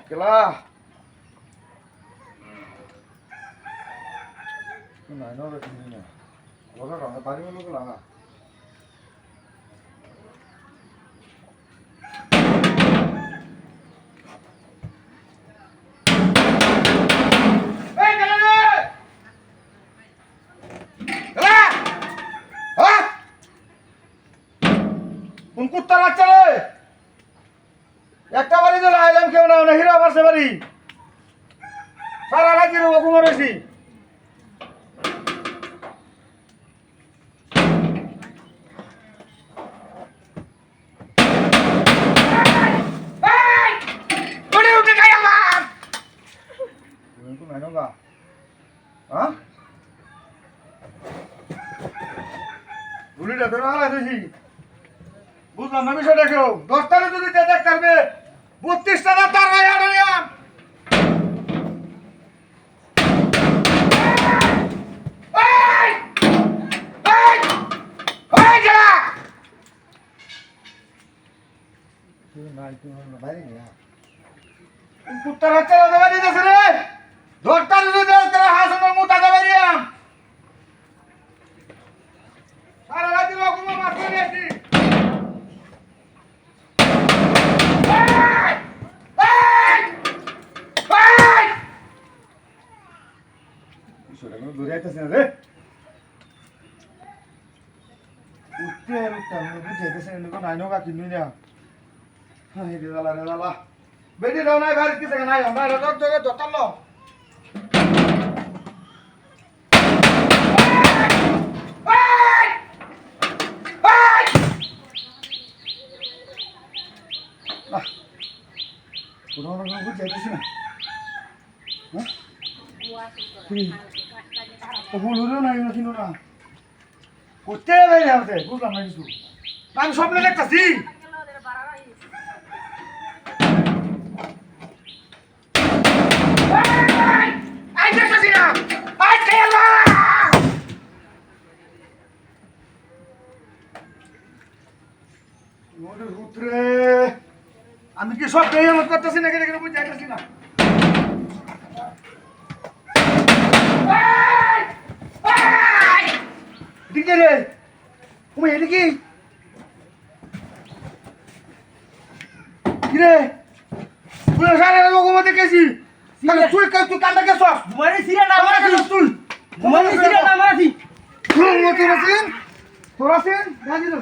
Kela. Này nó được như này. Có các cái bánh nó là কোন কুত্তা লাগছে রে? একটা বাড়ি তো লাইলাম কেউ না হিরা পাশে বাড়ি সারা রাত দিন ওকে মরেছি। গুলিটা তো না দিছি বুঝলাম না বিষয়টা কেউ 10 টাকা যদি দেখ করবে 32 টাকা তার ভাই আড়াইয়াম কুত্তার হাতে দেওয়া দিতেছে রে 10 টাকা যদি দেখ তারা হাসনের মুতা দেওয়া দিয়াম সারা রাত রকম মাছ নিয়ে আসি। দূরে আইতেছে না রে উঠতে আমি বুঝাইতেছে নাই নগা কিনুই না রে দালা বেটি দাও নাই বাড়ি কিছু নাই আমরা রোজ জগে দতালো কোনো রকম বুঝাইতেছে না ভুলও নাই না কিনো না করতে বাইরে হতে বুঝলাম না কিছু আমি স্বপ্নে দেখতেছি আমি কি সব করতেছি না কেন বুঝাইতেছি না ঠিক রে তুমি এদিকে কি রে তুই সারা লোকমতে গেছি তুই তুই কান্দা গেছ ঘুমারে সিরা না মারাছি তুই ঘুমারে সিরা না মারাছি তুই মতে রাসিন তোরাসিন গাজি না